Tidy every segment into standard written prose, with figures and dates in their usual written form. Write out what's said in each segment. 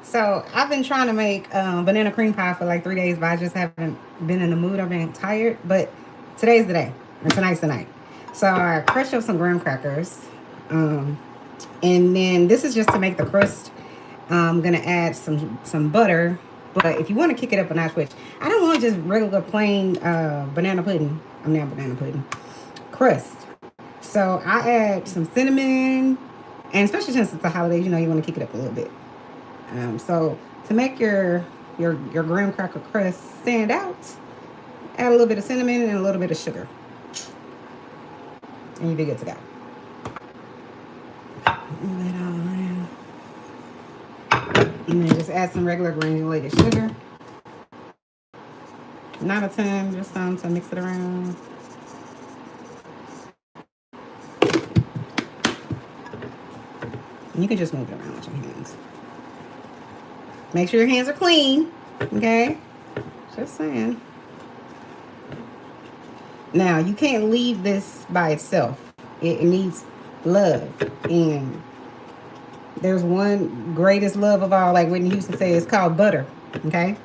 So I've been trying to make banana cream pie for like 3 days, but I just haven't been in the mood. I've been tired, but today's the day, or tonight's the night. So I crushed up some graham crackers, um, and then this is just to make the crust. I'm gonna add some butter, but if you want to kick it up a notch, which I don't want just regular plain banana pudding. I'm not banana pudding crust. So I add some cinnamon, and especially since it's the holidays, you know you want to kick it up a little bit. So to make your graham cracker crust stand out, add a little bit of cinnamon and a little bit of sugar, and you'll be good to go. And then just add some regular granulated sugar. Not a ton, just some to mix it around. And you can just move it around with your hands. Make sure your hands are clean, okay? Just saying. Now, you can't leave this by itself. It needs love. And there's one greatest love of all, like Whitney Houston said, it's called butter, okay?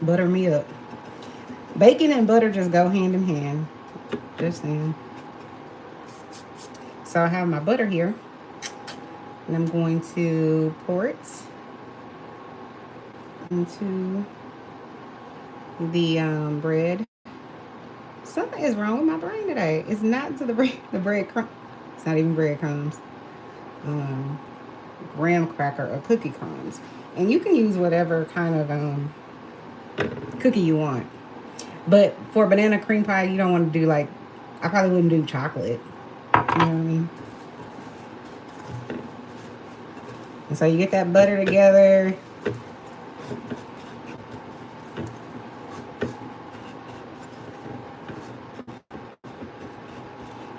Butter me up. Bacon and butter just go hand in hand. Just saying. So I have my butter here. And I'm going to pour it into the bread. Something is wrong with my brain today. It's not to the bread crumb. It's not even breadcrumbs. Graham cracker or cookie crumbs. And you can use whatever kind of cookie you want. But for banana cream pie, you don't want to do like, I probably wouldn't do chocolate. You know what I mean? And so you get that butter together.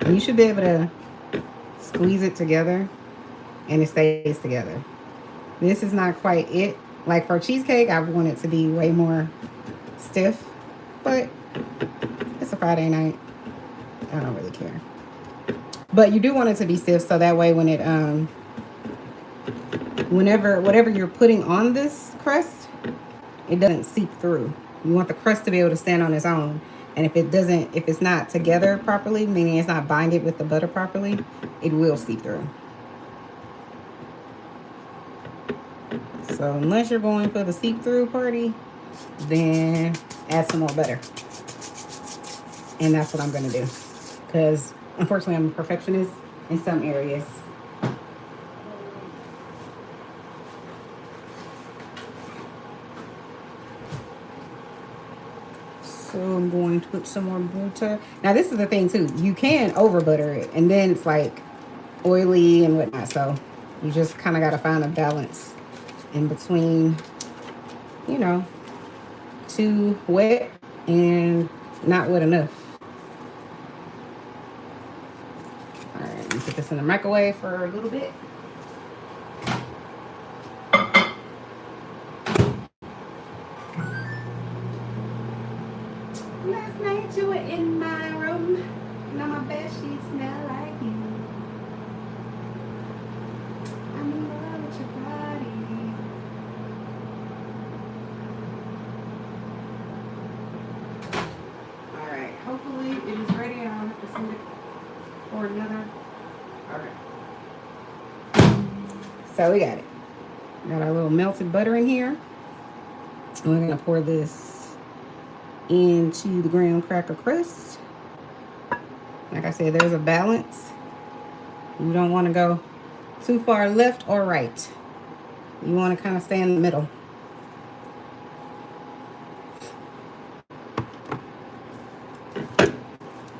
And you should be able to squeeze it together and it stays together. This is not quite it. Like for cheesecake, I want it to be way more stiff, but it's a Friday night. I don't really care. But you do want it to be stiff so that way when it whatever you're putting on this crust, it doesn't seep through. You want the crust to be able to stand on its own. And if it's not together properly, meaning it's not binded with the butter properly, it will seep through. So unless you're going for the seep through party, then add some more butter. And that's what I'm gonna do. Because unfortunately I'm a perfectionist in some areas. So I'm going to put some more butter. Now this is the thing too. You can over butter it and then it's like oily and whatnot. So you just kind of got to find a balance in between, you know, too wet and not wet enough. All right, let me put this in the microwave for a little bit. Last night you were in my room. Now my bed sheets smell like you. I'm in love with your body. Alright, hopefully it is ready. I don't have to send it for another. Alright. So we got it. Got our little melted butter in here. And we're going to pour this into the graham cracker crust. Like I said, there's a balance. You don't want to go too far left or right. You want to kind of stay in the middle.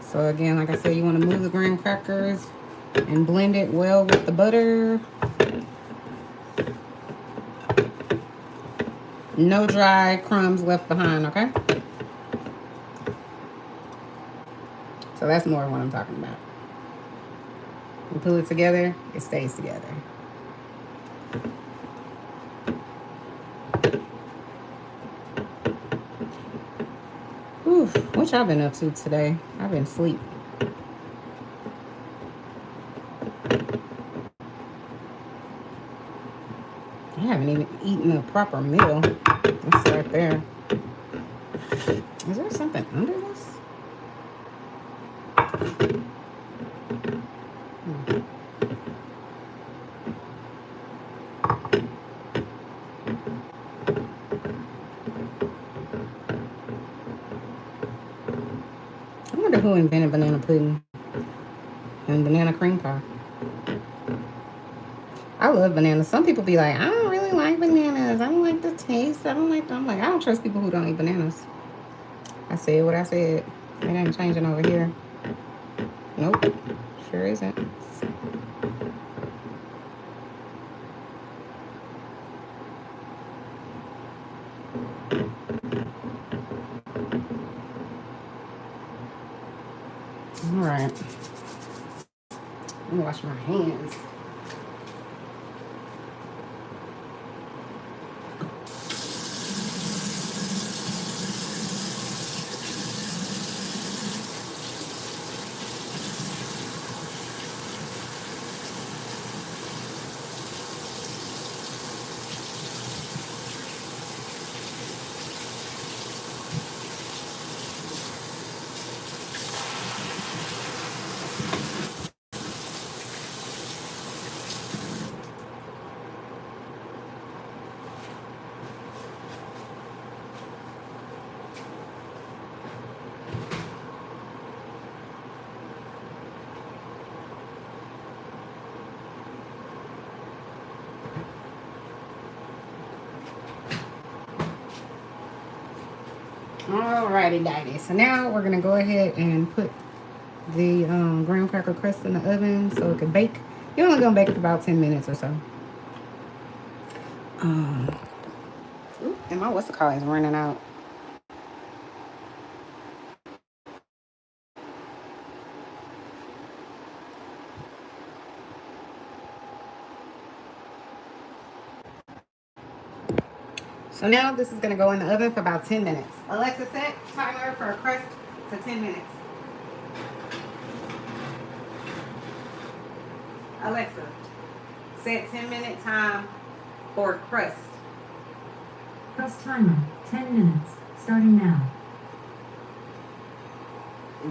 So again, like I said, you want to move the graham crackers and blend it well with the butter. No dry crumbs left behind, okay? So that's more what I'm talking about. You pull it together, it stays together. Whew, what y'all been up to today? I've been asleep. I haven't even eating a proper meal. Let's start there. Is there something under this? I wonder who invented banana pudding and banana cream pie. I love bananas. Some people be like, I don't really like bananas. I don't like the taste. I don't like them. I'm like, I don't trust people who don't eat bananas. I said what I said. It ain't changing over here. Nope. Sure isn't. All right. Let me wash my hands. Alrighty, daddy. So now we're gonna go ahead and put the graham cracker crust in the oven so it can bake. You're only gonna bake it for about 10 minutes or so. And my what's the call is running out. So now this is gonna go in the oven for about 10 minutes. Alexa, set timer for a crust to 10 minutes. Alexa, set 10-minute time for crust. Crust timer, 10 minutes, starting now.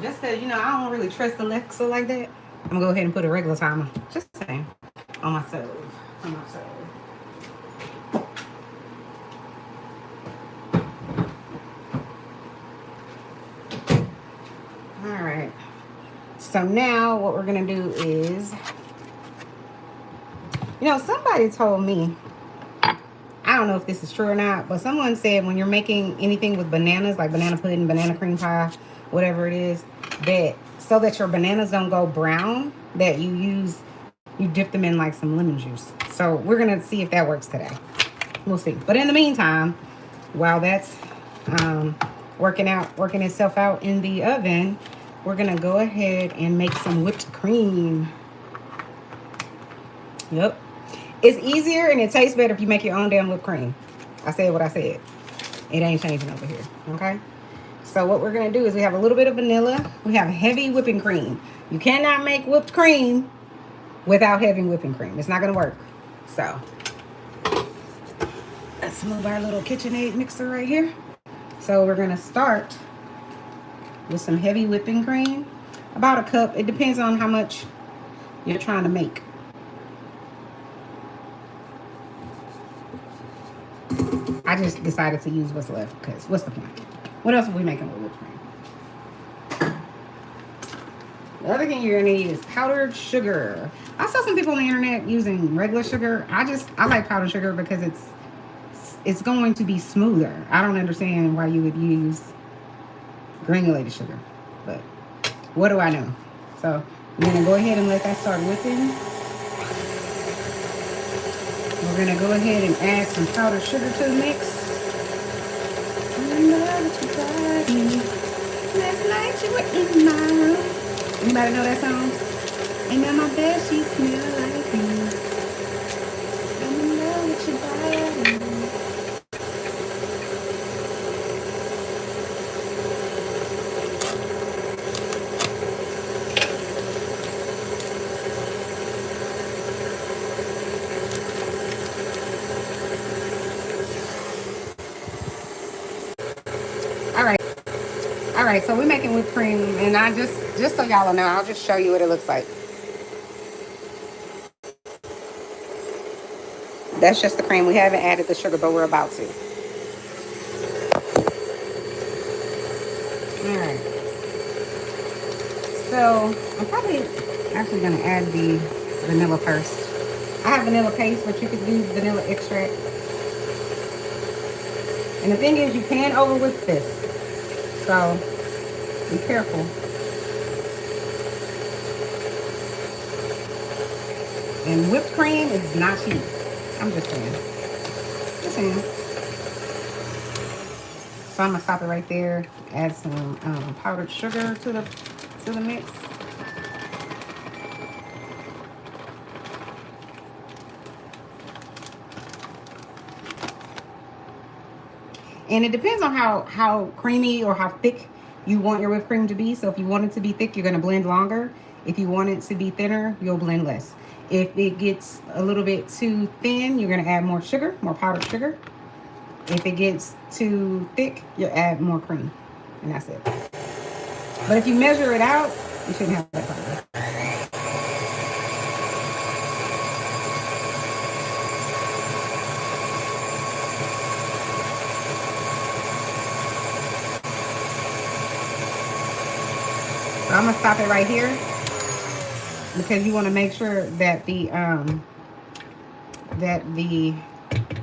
Just because, I don't really trust Alexa like that, I'm going to go ahead and put a regular timer. Just saying. On my stove. Alright. So now what we're going to do is, somebody told me, I don't know if this is true or not, but someone said when you're making anything with bananas, like banana pudding, banana cream pie, whatever it is, that so that your bananas don't go brown, that you dip them in like some lemon juice. So we're going to see if that works today. We'll see. But in the meantime, while that's working itself out in the oven, we're going to go ahead and make some whipped cream. Yep. It's easier and it tastes better if you make your own damn whipped cream. I said what I said. It ain't changing over here. Okay? So what we're going to do is we have a little bit of vanilla. We have heavy whipping cream. You cannot make whipped cream without heavy whipping cream. It's not going to work. So let's move our little KitchenAid mixer right here. So we're going to start with some heavy whipping cream. About a cup. It depends on how much you're trying to make. I just decided to use what's left because what's the point? What else are we making with whipped cream? The other thing you're gonna need is powdered sugar. I saw some people on the internet using regular sugar. I like powdered sugar because it's going to be smoother. I don't understand why you would use granulated sugar, but what do I know? So I'm gonna go ahead and let that start whipping. We're going to go ahead and add some powdered sugar to the mix. I know that you got me. Last night you were in my room. Anybody know that song? And on my bed she smelled like you. I know that you got me. All right, so we're making whipped cream, and I just so y'all know, I'll just show you what it looks like. That's just the cream. We haven't added the sugar, but we're about to. All right. So I'm probably actually gonna add the vanilla first. I have vanilla paste, but you could use vanilla extract. And the thing is, you can over whip this, so be careful. And whipped cream is not cheap. I'm just saying. Just saying. So I'm gonna stop it right there. Add some powdered sugar to the mix. And it depends on how creamy or how thick you want your whipped cream to be. So if you want it to be thick, you're gonna blend longer. If you want it to be thinner, you'll blend less. If it gets a little bit too thin, you're gonna add more sugar, more powdered sugar. If it gets too thick, you'll add more cream, and that's it. But if you measure it out, you shouldn't have that problem. So I'm gonna stop it right here because you want to make sure that the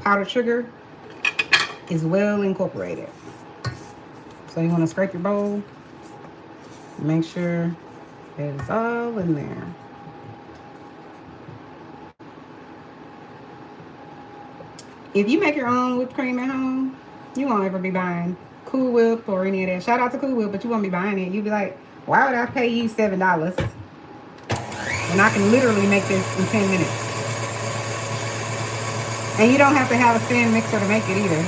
powdered sugar is well incorporated. So you want to scrape your bowl, make sure it's all in there. If you make your own whipped cream at home, you won't ever be buying Cool Whip or any of that. Shout out to Cool Whip, but you won't be buying it. You'll be like, why would I pay you $7 when I can literally make this in 10 minutes? And you don't have to have a stand mixer to make it either.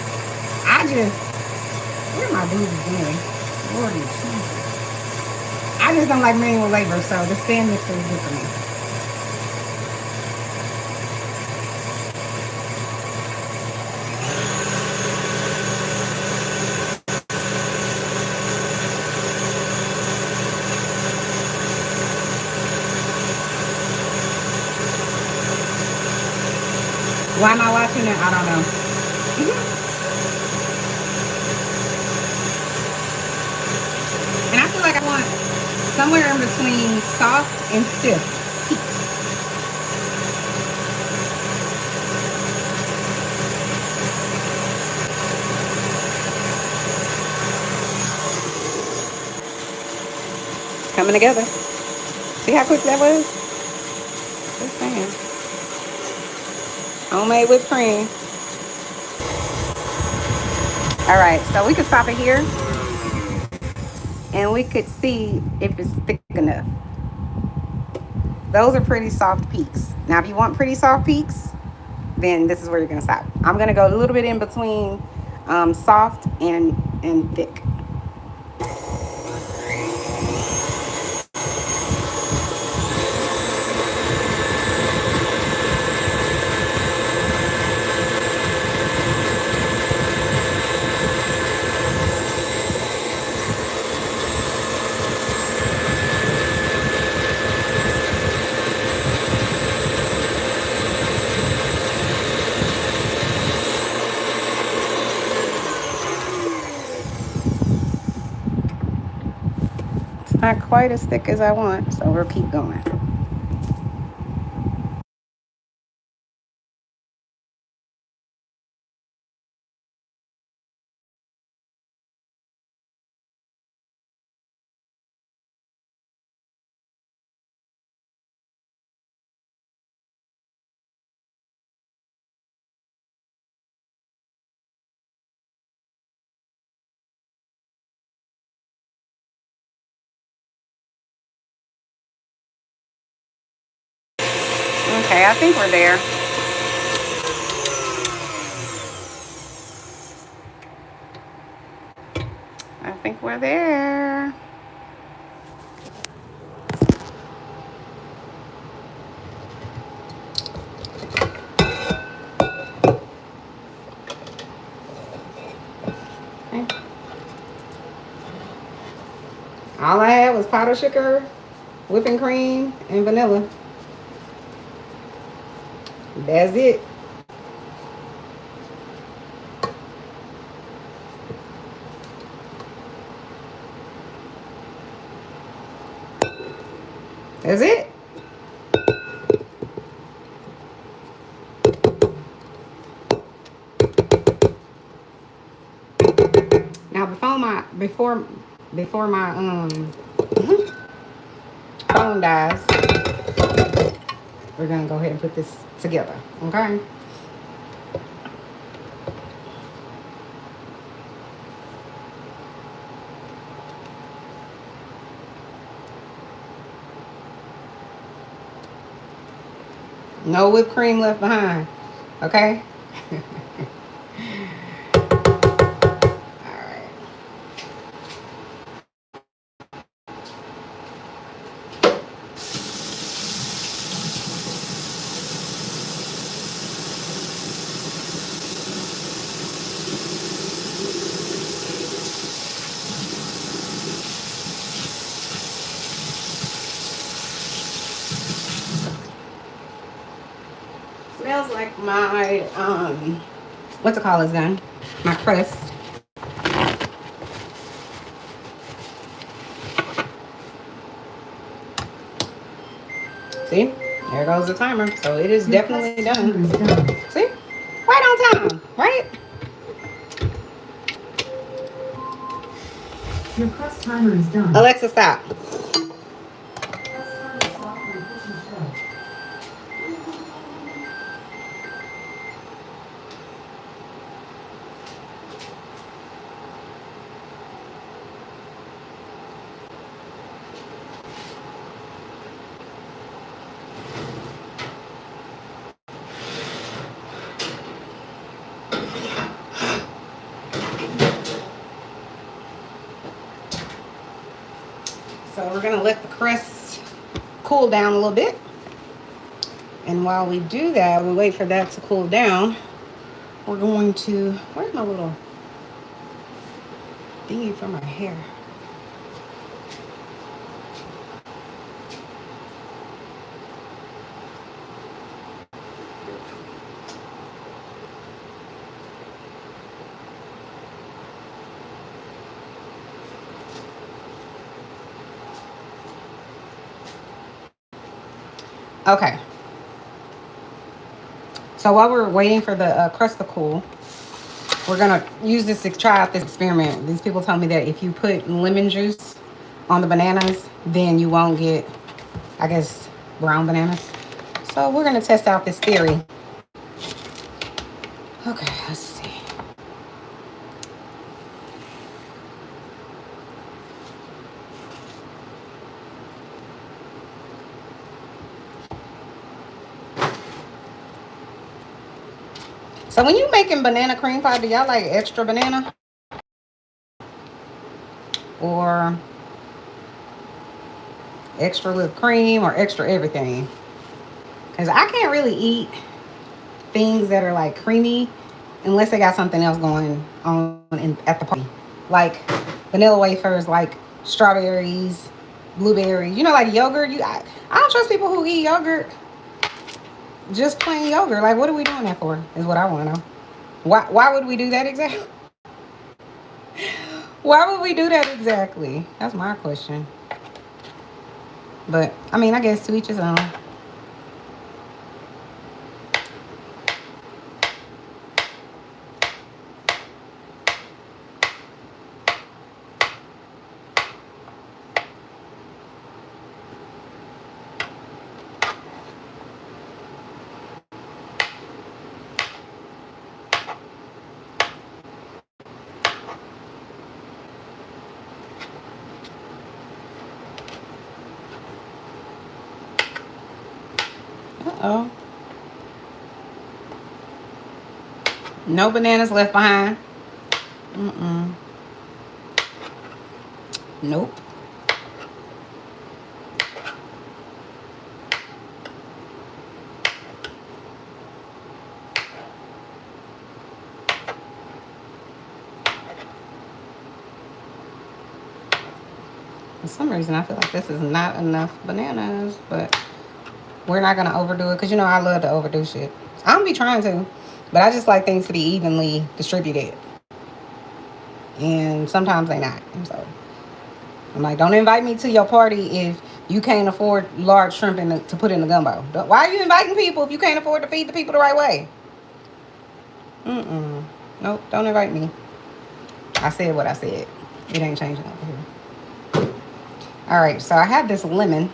Where are my boobies going? Lordy Jesus. I just don't like manual labor, so the stand mixer is good for me. Why am I watching it? I don't know. And I feel like I want somewhere in between soft and stiff peaks. It's coming together. See how quick that was? Just saying. Homemade whipped cream. All right, so we can stop it here and we could see if it's thick enough. Those are pretty soft peaks. Now, if you want pretty soft peaks, then this is where you're gonna stop. I'm gonna go a little bit in between soft and thick. It's not quite as thick as I want, so we'll keep going. Okay, I think we're there. I think we're there. Okay. All I had was powdered sugar, whipping cream, and vanilla. That's it. That's it. Now before my phone dies, we're gonna go ahead and put this together. Okay. No whipped cream left behind. Okay. Smells like my what's it called is done. My crust. See? There goes the timer. So it is definitely done. See? Right on time, right? Your crust timer is done. Alexa, stop. So we're gonna let the crust cool down a little bit. And while we do that, we wait for that to cool down. We're going to, where's my little thingy for my hair? Okay. So while we're waiting for the crust to cool, we're gonna use this to try out this experiment. These people tell me that if you put lemon juice on the bananas, then you won't get, I guess, brown bananas. So we're gonna test out this theory. Okay, let's see. So when you making banana cream pie, do y'all like extra banana? Or extra whipped cream or extra everything? Because I can't really eat things that are like creamy unless they got something else going on at the party. Like vanilla wafers, like strawberries, blueberries. You know, like yogurt. I don't trust people who eat yogurt. Just plain yogurt. Like, what are we doing that for? Is what I want to know. Why would we do that exactly? Why would we do that exactly? That's my question. But I mean, I guess to each his own. Uh-oh. No bananas left behind. Mm-mm. Nope. For some reason, I feel like this is not enough bananas, but we're not going to overdo it because, you know, I love to overdo shit. I don't be trying to, but I just like things to be evenly distributed. And sometimes they not. And so I'm like, don't invite me to your party if you can't afford large shrimp to put in the gumbo. Why are you inviting people if you can't afford to feed the people the right way? Nope, don't invite me. I said what I said. It ain't changing over here. All right, so I have this lemon.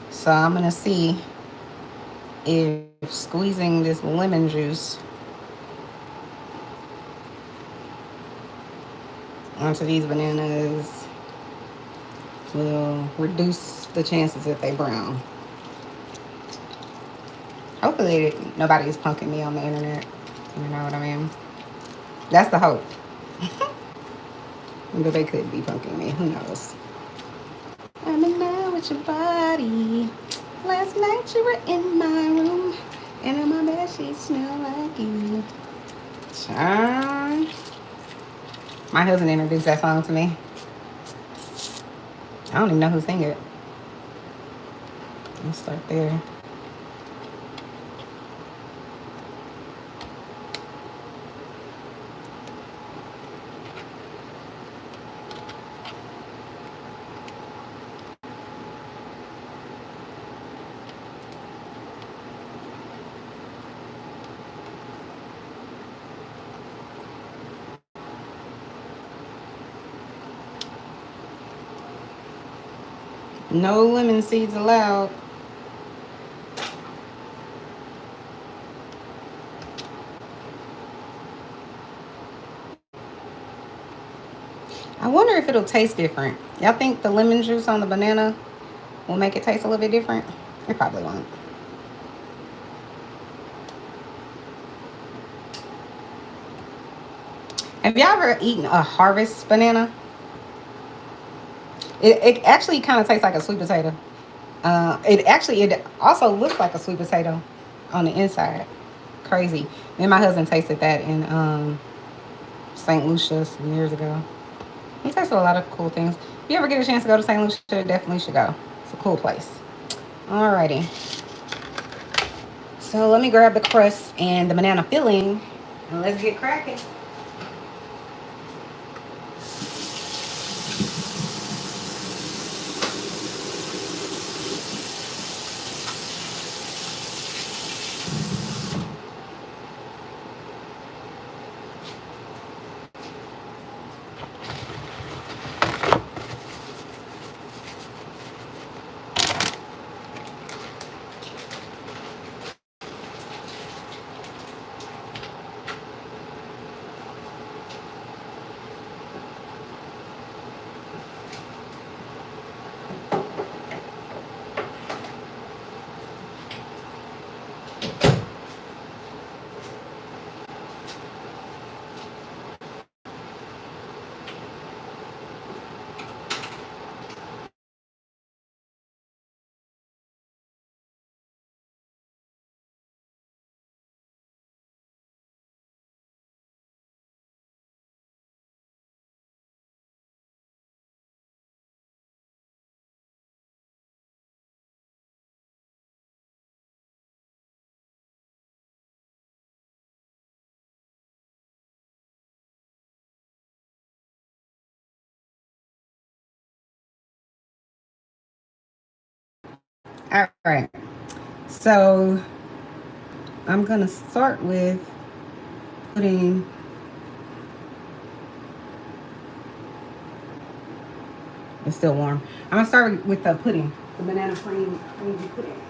So I'm going to see if squeezing this lemon juice onto these bananas will reduce the chances that they brown. Hopefully nobody is punking me on the internet. You know what I mean? That's the hope. But they could be punking me. Who knows? I'm in love with your body. Last night you were in my room, and in my bed sheets smell like you. Child. My husband introduced that song to me. I don't even know who sang it. Let's start there. No lemon seeds allowed. I wonder if it'll taste different. Y'all think the lemon juice on the banana will make it taste a little bit different? It probably won't. Have y'all ever eaten a harvest banana? It actually kind of tastes like a sweet potato. It also looks like a sweet potato on the inside. Crazy. Me and my husband tasted that in St. Lucia some years ago. He tasted a lot of cool things. If you ever get a chance to go to St. Lucia, definitely should go. It's a cool place. Alrighty. So let me grab the crust and the banana filling, and let's get cracking. All right. So I'm going to start with putting it's still warm. I'm going to start with the pudding, the banana cream pudding.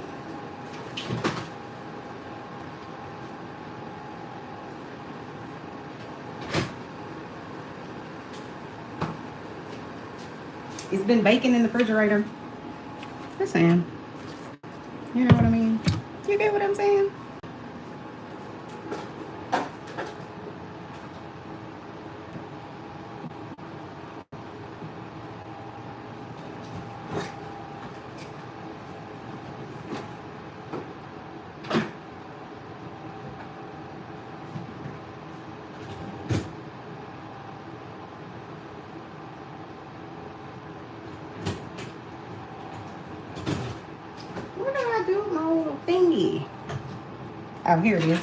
It's been baking in the refrigerator. Just saying. You know what I mean? You get what I'm saying? thingy. Oh, here it is.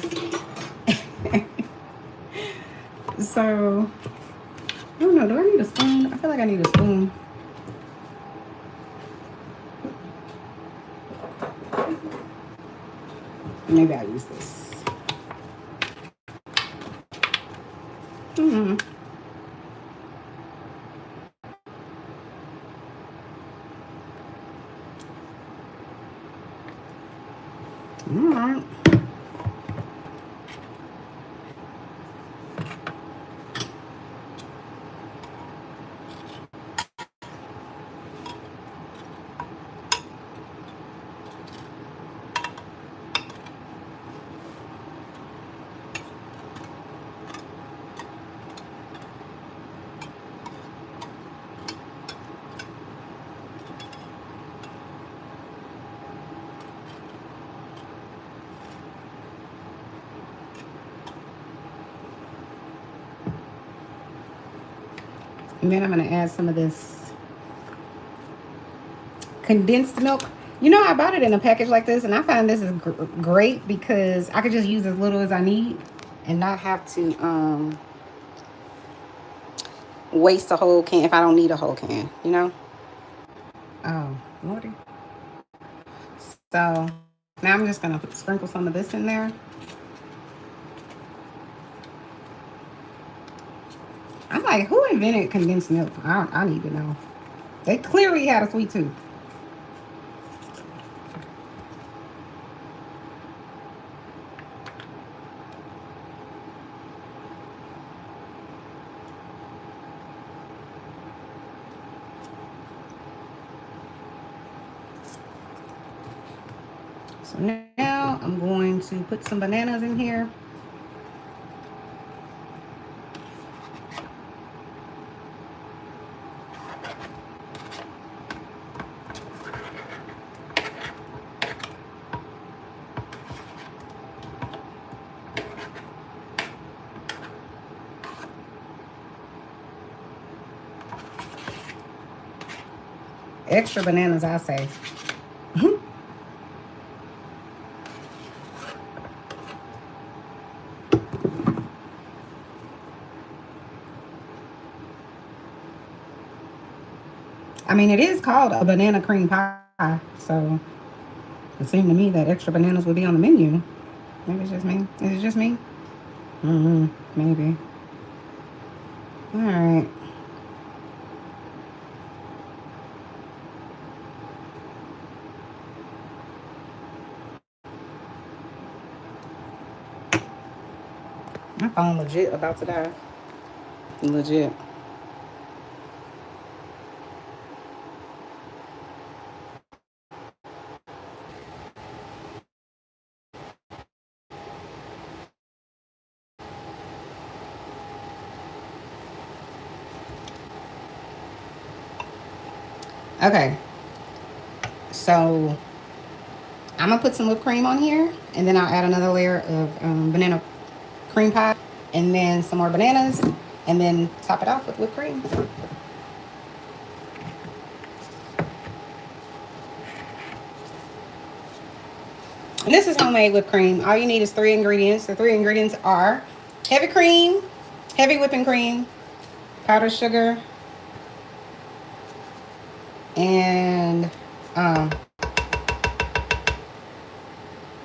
So, I don't know. Do I need a spoon? I feel like I need a spoon. Maybe I'll use this. Mm-hmm. All right. And then I'm going to add some of this condensed milk. You know, I bought it in a package like this, and I find this is great because I could just use as little as I need and not have to waste a whole can if I don't need a whole can, you know? Oh, Lordy. So now I'm just going to sprinkle some of this in there. I'm like, who invented condensed milk? I need to know. They clearly had a sweet tooth. So now I'm going to put some bananas in here. Extra bananas, I say. I mean, it is called a banana cream pie, so it seemed to me that extra bananas would be on the menu. Maybe it's just me. Is it just me? Maybe. All right. My phone legit about to die. Legit. Okay. So I'm gonna put some whipped cream on here, and then I'll add another layer of banana cream pie, and then some more bananas, and then top it off with whipped cream. And this is homemade whipped cream. All you need is 3 ingredients. The 3 ingredients are heavy cream, heavy whipping cream, powdered sugar, and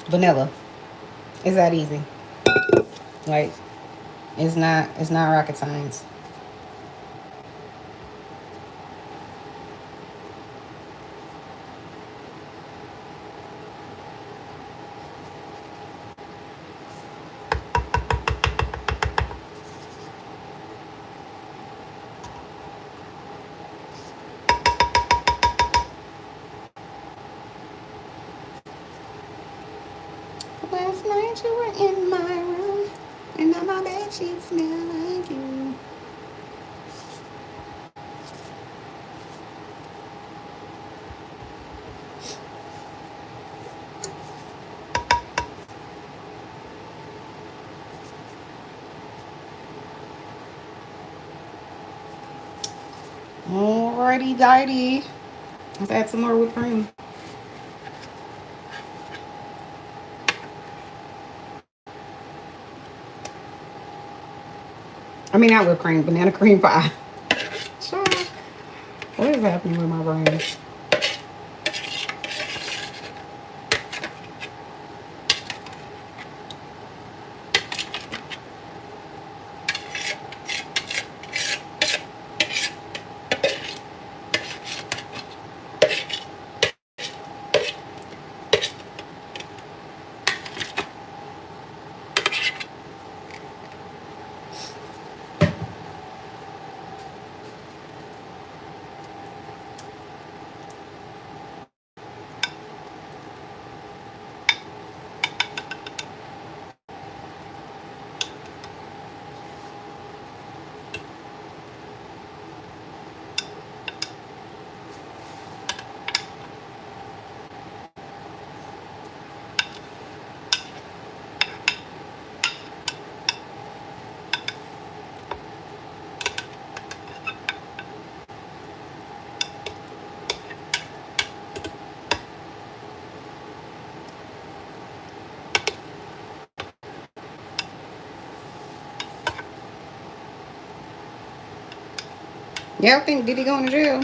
vanilla. It's that easy. Like, it's not rocket science. Last night you were in my room, and now my bed sheets smell like you. Alrighty, dighty. Let's add some more whipped cream. I mean, not whipped cream, banana cream pie. Child, what is happening with my brain? Y'all think did he go into jail?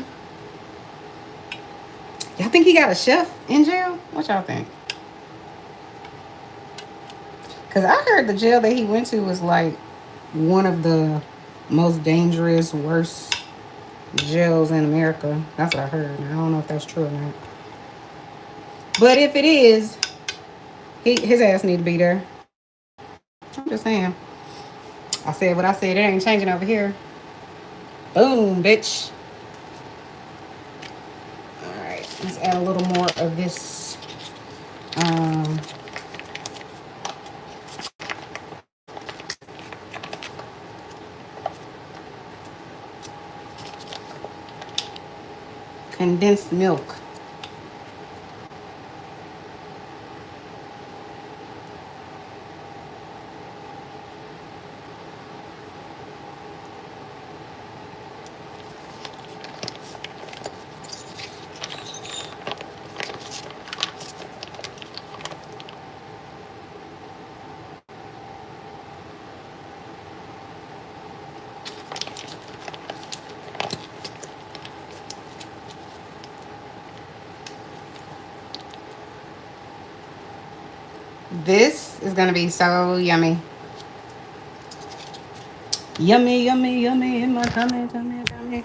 Y'all think he got a chef in jail? What y'all think? Because I heard the jail that he went to was like one of the most dangerous, worst jails in America. That's what I heard. I don't know if that's true or not. But if it is, his ass need to be there. I'm just saying. I said what I said. It ain't changing over here. Boom, bitch. All right. Let's add a little more of this. Condensed milk. This is going to be so yummy. Yummy, yummy, yummy in my tummy, tummy, tummy.